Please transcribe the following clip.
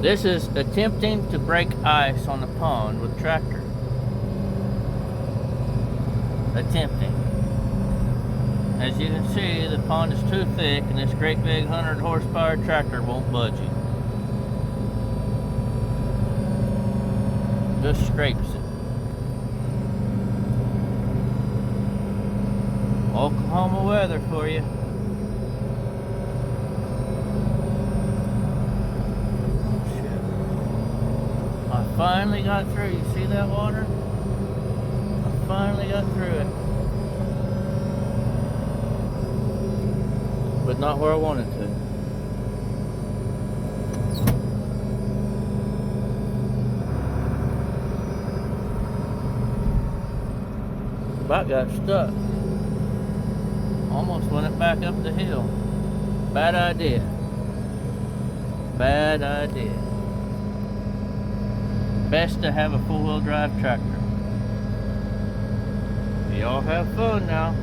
This is attempting to break ice on the pond with tractor. Attempting. As you can see, the pond is too thick and this great big 100 horsepower tractor won't budge it. Just scrapes it. Oklahoma weather for you. Oh shit. I finally got through. You see that water? I finally got through it. But not where I wanted to. About got stuck. Almost went it back up the hill. Bad idea. Bad idea. Best to have a four-wheel drive tractor. Y'all have fun now.